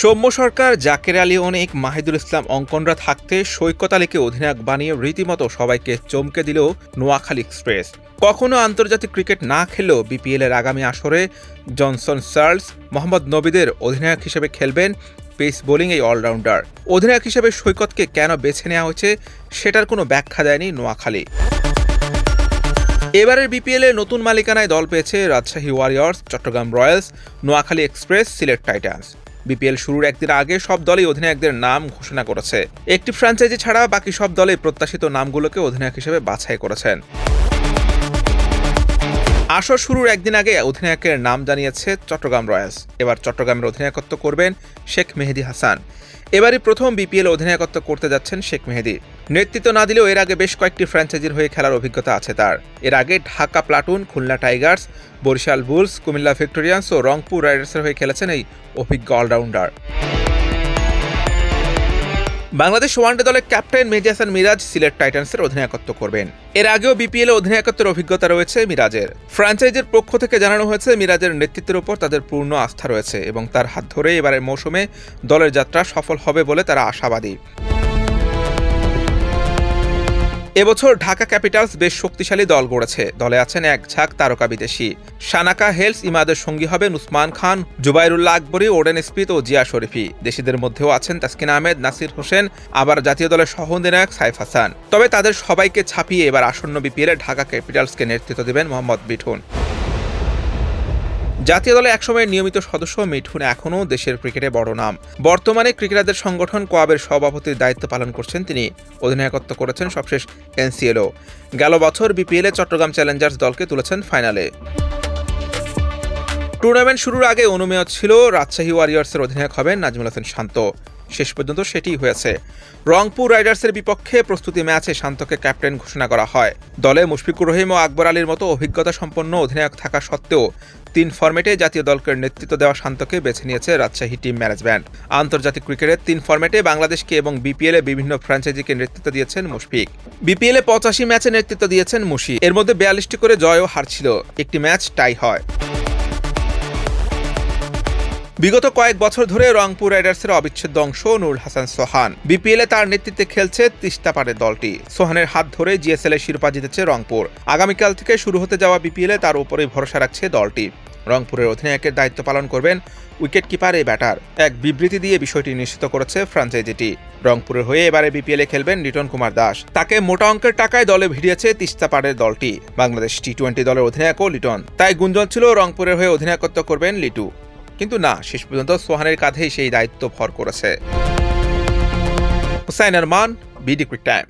সৌম্য সরকার, জাকের আলী অনিক, মাহিদুল ইসলাম অঙ্কনরা থাকতে সৈকত আলীকে অধিনায়ক বানিয়ে রীতিমতো সবাইকে চমকে দিল নোয়াখালী এক্সপ্রেস। কখনো আন্তর্জাতিক ক্রিকেট না খেললেও বিপিএলের আগামী আসরে জনসন চার্লস, মোহাম্মদ নবীদের অধিনায়ক হিসেবে খেলবেন পেস বোলিং এই অলরাউন্ডার। অধিনায়ক হিসেবে সৈকতকে কেন বেছে নেওয়া হয়েছে সেটার কোনো ব্যাখ্যা দেয়নি নোয়াখালী। এবারের বিপিএলে নতুন মালিকানায় দল পেয়েছে Rajshahi Warriors, Chattogram Royals, Noakhali Express, Sylhet Titans. BPL শুরুর একদিন আগে সব দলই অধিনায়কদের নাম ঘোষণা করেছে। একটি ফ্র্যাঞ্চাইজি ছাড়া বাকি সব দলই প্রত্যাশিত নামগুলোকে অধিনায়ক হিসেবে বাছাই করেছেন। আসর শুরুর একদিন আগে অধিনায়কের নাম জানিয়েছে চট্টগ্রাম রয়্যালস। এবার চট্টগ্রামের অধিনায়কত্ব করবেন শেখ মেহেদী হাসান। এবারই প্রথম বিপিএল অধিনায়কত্ব করতে যাচ্ছেন শেখ মেহেদী। নেতৃত্ব না দিলেও এর আগে বেশ কয়েকটি ফ্র্যাঞ্চাইজির হয়ে খেলার অভিজ্ঞতা আছে তার। এর আগে Dhaka Platoon, Khulna Tigers, Barishal Bulls, Comilla Victorians ও রংপুর রাইডার্সের হয়ে খেলেছেন এই অভিজ্ঞ অলরাউন্ডার। বাংলাদেশ ওয়ানডে দলের ক্যাপ্টেন মেহেদী হাসান মিরাজ সিলেট টাইটান্সের অধিনায়কত্ব করবেন। এর আগেও বিপিএল অধিনায়কত্বের অভিজ্ঞতা রয়েছে মিরাজের। ফ্র্যাঞ্চাইজির পক্ষ থেকে জানানো হয়েছে মিরাজের নেতৃত্বের উপর তাদের পূর্ণ আস্থা রয়েছে এবং তার হাত ধরে এবারের মৌসুমে দলের যাত্রা সফল হবে বলে তারা আশাবাদী। এবছর ঢাকা ক্যাপিটালস বেশ শক্তিশালী দল গড়েছে। দলে আছেন এক ঝাঁক তারকা বিদেশি। শানাকা হেলস ইমাদের সঙ্গী হবেন উসমান খান, জুবাইরুল্লাহ আকবরী, ওডেন স্মিথ ও জিয়া শরীফি। দেশিদের মধ্যেও আছেন তাসকিন আহমেদ, নাসির হোসেন, আবার জাতীয় দলের সহ অধিনায়ক সাইফ হাসান। তবে তাদের সবাইকে ছাপিয়ে এবার আসন্ন বিপিএলে ঢাকা ক্যাপিটালসকে নেতৃত্ব দেবেন মোহাম্মদ মিঠুন। জাতীয় দলে একসময়ের নিয়মিত সদস্য মিঠুন এখনও দেশের ক্রিকেটে বড় নাম। বর্তমানে ক্রিকেটারদের সংগঠন কোয়াবের সভাপতির দায়িত্ব পালন করছেন তিনি। অধিনায়কত্ব করেছেন সবশেষ এনসিএলও। গেল বছর বিপিএলে চট্টগ্রাম চ্যালেঞ্জার্স দলকে তুলেছেন ফাইনালে। টুর্নামেন্ট শুরুর আগে অনুমেয় ছিল রাজশাহী ওয়ারিয়র্সের অধিনায়ক হবেন নাজমুল হাসান শান্ত। শেষ পর্যন্ত সেটিই হয়েছে। রংপুর রাইডার্সের বিপক্ষে প্রস্তুতি ম্যাচে শান্তকে ক্যাপ্টেন ঘোষণা করা হয়। দলে মুশফিকুর রহিম ও আকবর আলীর মতো অভিজ্ঞতা সম্পন্ন অধিনায়ক থাকা সত্ত্বেও 3 ফরম্যাটে জাতীয় দলকে নেতৃত্ব দেওয়া শান্তকে বেছে নিয়েছে রাজশাহী টিম ম্যানেজমেন্ট। আন্তর্জাতিক ক্রিকেটের 3 ফরম্যাটে বাংলাদেশকে এবং বিপিএলে বিভিন্ন ফ্র্যাঞ্চাইজিকে নেতৃত্ব দিয়েছেন মুশফিক। বিপিএলে 85 ম্যাচে নেতৃত্ব দিয়েছেন মুশি। এর মধ্যে 42টি করে জয় ও হার ছিল, একটি ম্যাচ টাই হয়। বিগত কয়েক বছর ধরে রংপুর রাইডার্সের অবিচ্ছেদ্য অংশ নুরুল হাসান সোহান। বিপিএলে তার নেতৃত্বে খেলছে তিস্তাপাড়ের দলটি। সোহানের হাত ধরে জিএসএল এর শিরোপা জিতেছে রংপুর। আগামীকাল থেকে শুরু হতে যাওয়া বিপিএলে তার উপরেই ভরসা রাখছে দলটি। রংপুরের অধিনায়কের দায়িত্ব পালন করবেন উইকেট কিপার এই ব্যাটার। এক বিবৃতি দিয়ে বিষয়টি নিশ্চিত করেছে ফ্র্যাঞ্চাইজিটি। রংপুরের হয়ে এবারে বিপিএলে খেলবেন লিটন কুমার দাস। তাকে মোটা অঙ্কের টাকায় দলে ভিড়িয়েছে তিস্তাপাড়ের দলটি। বাংলাদেশ টি-20 দলের অধিনায়কও লিটন। তাই গুঞ্জন ছিল রংপুরের হয়ে অধিনায়কত্ব করবেন লিটু। কিন্তু না, শেষ পর্যন্ত সোহানের কাঁধেই সেই দায়িত্ব ভর করেছে। Hussain Arman, BD Cric time.